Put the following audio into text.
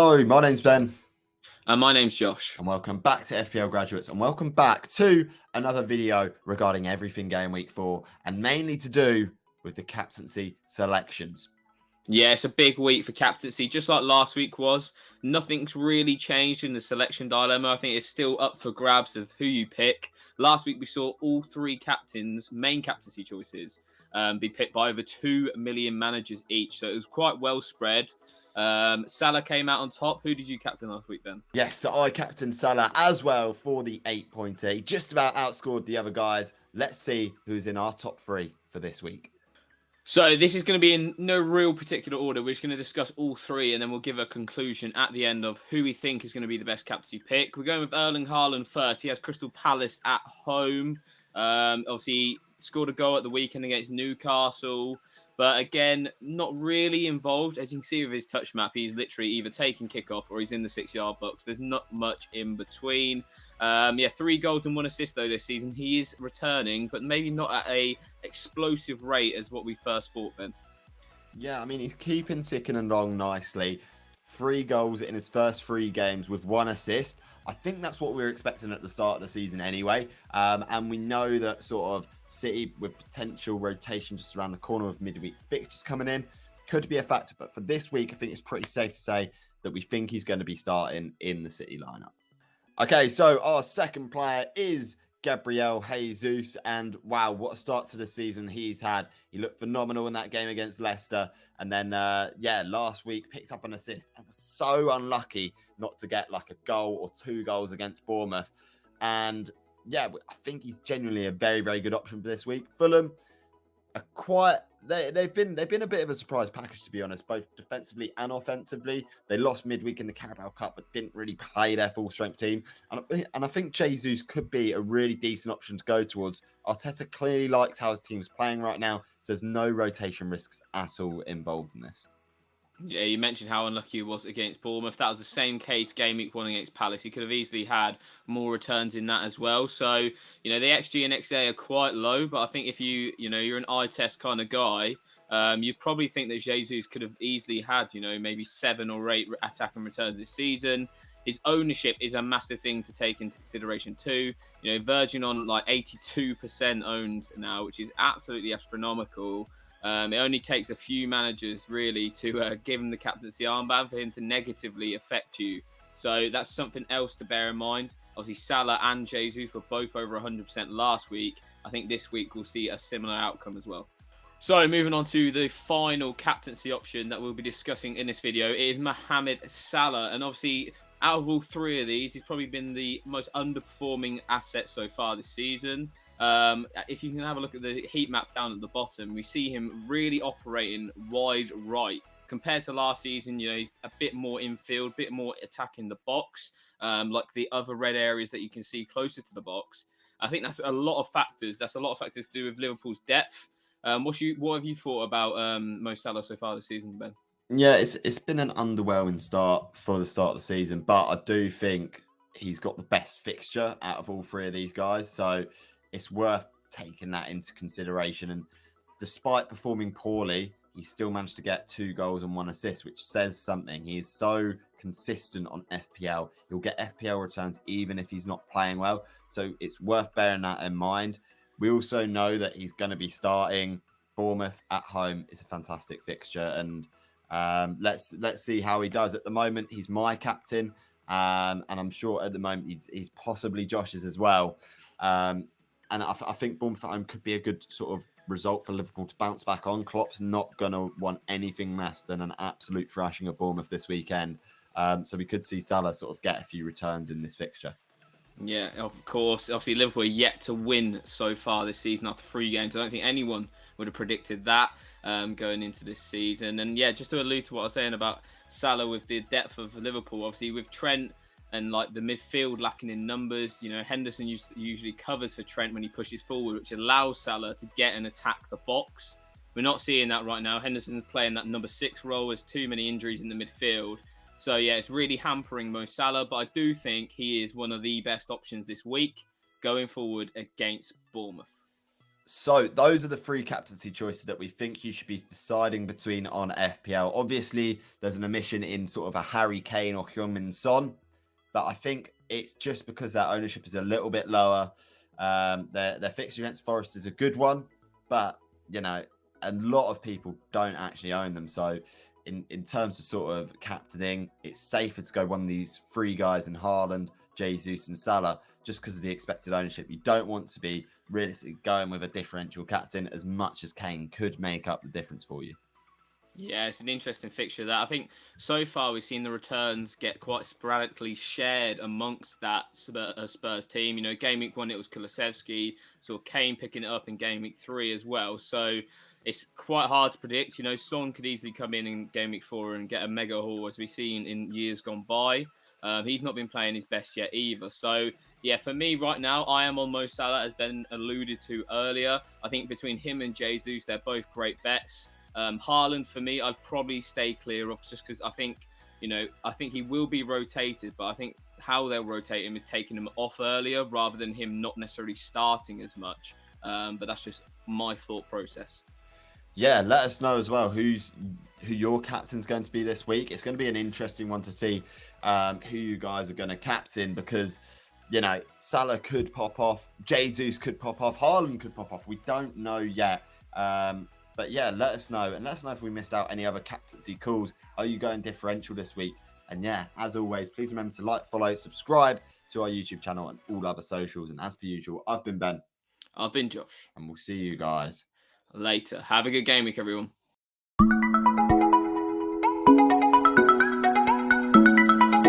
Hello, my name's Ben. And my name's Josh. And welcome back to FPL Graduates, and welcome back to another video regarding everything Game Week 4, and mainly to do with the captaincy selections. Yeah, it's a big week for captaincy, just like last week was. Nothing's really changed in the selection dilemma. I think it's still up for grabs of who you pick. Last week, we saw all three captains' main captaincy choices be picked by over 2 million managers each. So it was quite well spread. Salah came out on top. Who did you captain last week, Ben? Yes, so I captained Salah as well for the 8.8. Just about outscored the other guys. Let's see who's in our top three for this week. So this is going to be in no real particular order. We're just going to discuss all three, and then we'll give a conclusion at the end of who we think is going to be the best captaincy pick. We're going with Erling Haaland first. He has Crystal Palace at home. Obviously, scored a goal at the weekend against Newcastle. But again, not really involved. As you can see with his touch map, he's literally either taking kickoff or he's in the 6-yard box. There's not much in between. 3 goals and 1 assist though this season. He is returning, but maybe not at a explosive rate as what we first thought, Ben. Yeah, I mean, he's keeping ticking along nicely. 3 goals in his first 3 games with 1 assist. I think that's what we were expecting at the start of the season anyway. And we know that sort of City with potential rotation just around the corner with midweek fixtures coming in could be a factor. But for this week, I think it's pretty safe to say that we think he's going to be starting in the City lineup. Okay, so our second player is Gabriel Jesus, and wow, what a start to the season he's had. He looked phenomenal in that game against Leicester, and then last week picked up an assist and was so unlucky not to get like a goal or 2 goals against Bournemouth. And yeah, I think he's genuinely a very, very good option for this week. Fulham are they've been a bit of a surprise package, to be honest, both defensively and offensively. They lost midweek in the Carabao Cup, but didn't really play their full strength team. And I think Jesus could be a really decent option to go towards. Arteta clearly likes how his team's playing right now, so there's no rotation risks at all involved in this. Yeah, you mentioned how unlucky he was against Bournemouth. That was the same case game week 1 against Palace. He could have easily had more returns in that as well. So, the XG and XA are quite low, but I think if you're an eye test kind of guy, you'd probably think that Jesus could have easily had, maybe 7 or 8 attacking returns this season. His ownership is a massive thing to take into consideration too. Virgin on like 82% owned now, which is absolutely astronomical. It only takes a few managers really to give him the captaincy armband for him to negatively affect you. So that's something else to bear in mind. Obviously, Salah and Jesus were both over 100% last week. I think this week we'll see a similar outcome as well. So moving on to the final captaincy option that we'll be discussing in this video, it is Mohamed Salah. And obviously, out of all 3 of these, he's probably been the most underperforming asset so far this season. If you can have a look at the heat map down at the bottom, we see him really operating wide right. Compared to last season, he's a bit more infield, a bit more attacking the box, like the other red areas that you can see closer to the box. I think that's a lot of factors. That's a lot of factors to do with Liverpool's depth. What have you thought about Mo Salah so far this season, Ben? Yeah, it's been an underwhelming start for the start of the season, but I do think he's got the best fixture out of all 3 of these guys. So it's worth taking that into consideration. And despite performing poorly, he still managed to get 2 goals and 1 assist, which says something. He is so consistent on FPL. He'll get FPL returns even if he's not playing well. So it's worth bearing that in mind. We also know that he's going to be starting. Bournemouth at home is a fantastic fixture. And let's see how he does. At the moment, he's my captain. And I'm sure at the moment he's possibly Josh's as well. And I think Bournemouth at home could be a good sort of result for Liverpool to bounce back on. Klopp's not going to want anything less than an absolute thrashing of Bournemouth this weekend. So we could see Salah sort of get a few returns in this fixture. Yeah, of course. Obviously, Liverpool are yet to win so far this season after 3 games. I don't think anyone would have predicted that going into this season. And yeah, just to allude to what I was saying about Salah with the depth of Liverpool, obviously with Trent and like the midfield lacking in numbers, Henderson usually covers for Trent when he pushes forward, which allows Salah to get and attack the box. We're not seeing that right now. Henderson's playing that number 6 role. There's too many injuries in the midfield. So yeah, it's really hampering Mo Salah, but I do think he is one of the best options this week going forward against Bournemouth. So those are the three captaincy choices that we think you should be deciding between on FPL. Obviously, there's an omission in sort of a Harry Kane or Heung-min Son, but I think it's just because their ownership is a little bit lower. Their fixture against Forest is a good one, but you know, a lot of people don't actually own them. So in terms of sort of captaining, it's safer to go one of these three guys in Haaland, Jesus, and Salah, just because of the expected ownership. You don't want to be realistically going with a differential captain as much as Kane could make up the difference for you. Yeah, it's an interesting fixture that I think so far we've seen the returns get quite sporadically shared amongst that Spurs team. You know, game week 1 it was Kulusevski, so Kane picking it up in game week 3 as well. So it's quite hard to predict. You know, Son could easily come in game week 4 and get a mega haul as we've seen in years gone by. He's not been playing his best yet either. So yeah, for me right now, I am on Mo Salah, as Ben alluded to earlier. I think between him and Jesus, they're both great bets. Haaland, for me, I'd probably stay clear of, just because I think he will be rotated, but I think how they'll rotate him is taking him off earlier rather than him not necessarily starting as much. But that's just my thought process. Yeah, let us know as well who your captain's going to be this week. It's going to be an interesting one to see who you guys are going to captain, because you know, Salah could pop off, Jesus could pop off, Haaland could pop off. We don't know yet. But yeah, let us know. And let us know if we missed out any other captaincy calls. Are you going differential this week? And yeah, as always, please remember to like, follow, subscribe to our YouTube channel and all other socials. And as per usual, I've been Ben. I've been Josh. And we'll see you guys later. Have a good game week, everyone.